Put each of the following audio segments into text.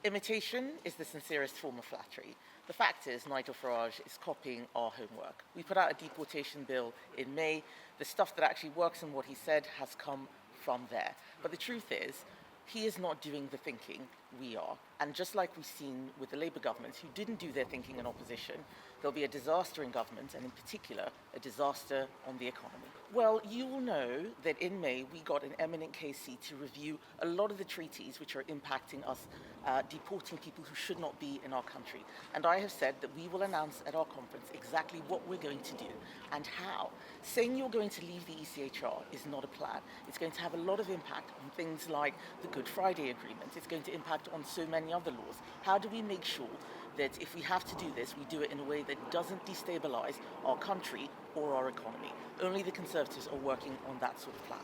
Imitation is the sincerest form of flattery. The fact is, Nigel Farage is copying our homework. We put out a deportation bill in May. The stuff that actually works and what he said has come from there. But the truth is, he is not doing the thinking, we are. And just like we've seen with the Labour government, who didn't do their thinking in opposition, there'll be a disaster in government, and in particular, a disaster on the economy. Well, you will know that in May, we got an eminent KC to review a lot of the treaties which are impacting us, deporting people who should not be in our country. And I have said that we will announce at our conference exactly what we're going to do and how. Saying you're going to leave the ECHR is not a plan. It's going to have a lot of impact on things like the Good Friday Agreement. It's going to impact on so many other laws. How do we make sure that if we have to do this, we do it in a way that doesn't destabilize our country or our economy? Only the Conservatives are working on that sort of plan.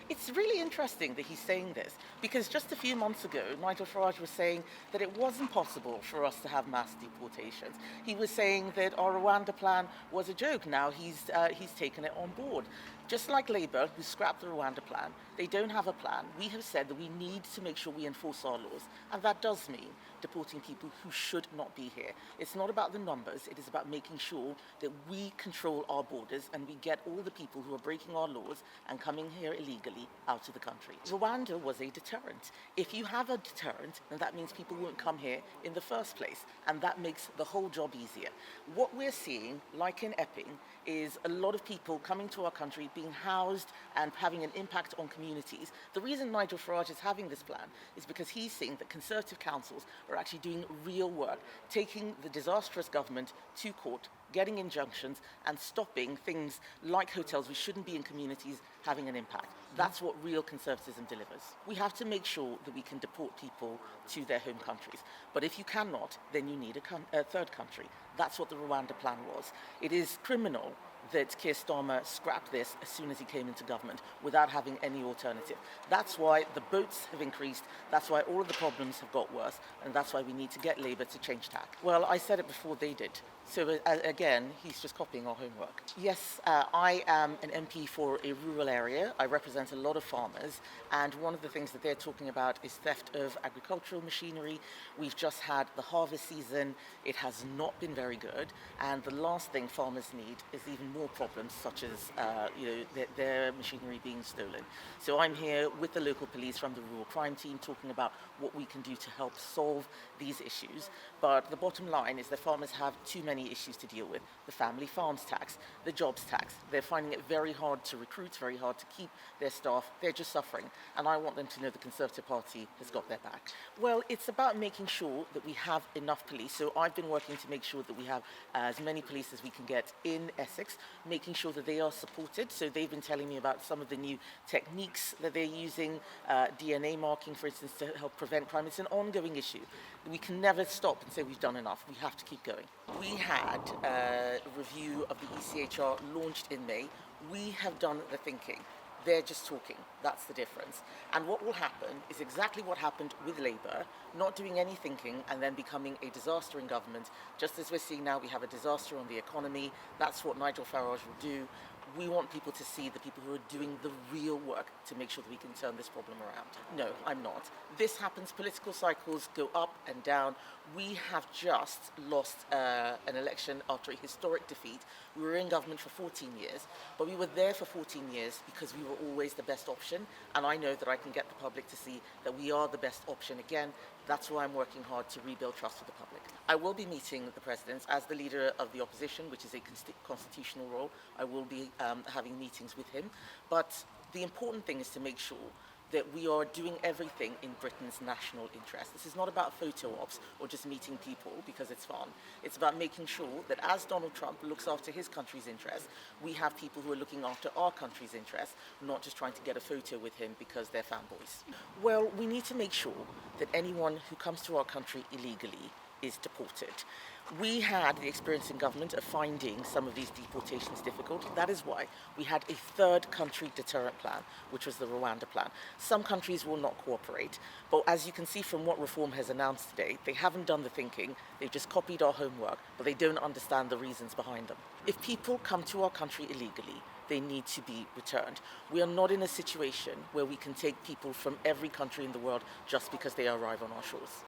It's really interesting that he's saying this, because just a few months ago, Nigel Farage was saying that it wasn't possible for us to have mass deportations. He was saying that our Rwanda plan was a joke. Now he's taken it on board. Just like Labour, who scrapped the Rwanda plan, they don't have a plan. We have said that we need to make sure we enforce our laws, and that does mean deporting people who should not be here. It's not about the numbers, it is about making sure that we control our borders and we get all the people who are breaking our laws and coming here illegally out of the country. Rwanda was a deterrent. If you have a deterrent, then that means people won't come here in the first place, and that makes the whole job easier. What we're seeing, like in Epping, is a lot of people coming to our country, being housed and having an impact on communities. The reason Nigel Farage is having this plan is because he's seeing that Conservative councils are actually doing real work, taking the disastrous government to court, getting injunctions and stopping things like hotels which shouldn't be in communities having an impact. That's what real conservatism delivers. We have to make sure that we can deport people to their home countries. But if you cannot, then you need a third country. That's what the Rwanda plan was. It is criminal that Keir Starmer scrapped this as soon as he came into government without having any alternative. That's why the boats have increased, that's why all of the problems have got worse, and that's why we need to get Labour to change tack. Well, I said it before they did. So again, he's just copying our homework. Yes, I am an MP for a rural area. I represent a lot of farmers, and one of the things that they're talking about is theft of agricultural machinery. We've just had the harvest season. It has not been very good, and the last thing farmers need is even more problems, such as their machinery being stolen. So I'm here with the local police from the rural crime team talking about what we can do to help solve these issues. But the bottom line is that farmers have too many issues to deal with. The family farms tax, the jobs tax. They're finding it very hard to recruit, very hard to keep their staff. They're just suffering. And I want them to know the Conservative Party has got their back. Well, it's about making sure that we have enough police. So I've been working to make sure that we have as many police as we can get in Essex, making sure that they are supported. So they've been telling me about some of the new techniques that they're using, DNA marking, for instance, to help prevent crime. It's an ongoing issue. We can never stop and say we've done enough. We have to keep going. We had a review of the ECHR launched in May. We have done the thinking. They're just talking. That's the difference. And what will happen is exactly what happened with Labour, not doing any thinking and then becoming a disaster in government. Just as we're seeing now, we have a disaster on the economy. That's what Nigel Farage will do. We want people to see the people who are doing the real work to make sure that we can turn this problem around. No, I'm not. This happens. Political cycles go up and down. We have just lost an election after a historic defeat. We were in government for 14 years, but we were there for 14 years because we were always the best option. And I know that I can get the public to see that we are the best option again. That's why I'm working hard to rebuild trust with the public. I will be meeting the president as the leader of the opposition, which is a constitutional role. I will be having meetings with him. But the important thing is to make sure that we are doing everything in Britain's national interest. This is not about photo ops or just meeting people because it's fun. It's about making sure that as Donald Trump looks after his country's interests, we have people who are looking after our country's interests, not just trying to get a photo with him because they're fanboys. Well, we need to make sure that anyone who comes to our country illegally is deported. We had the experience in government of finding some of these deportations difficult. That is why we had a third country deterrent plan, which was the Rwanda plan. Some countries will not cooperate, but as you can see from what Reform has announced today, they haven't done the thinking, they've just copied our homework, but they don't understand the reasons behind them. If people come to our country illegally, they need to be returned. We are not in a situation where we can take people from every country in the world just because they arrive on our shores.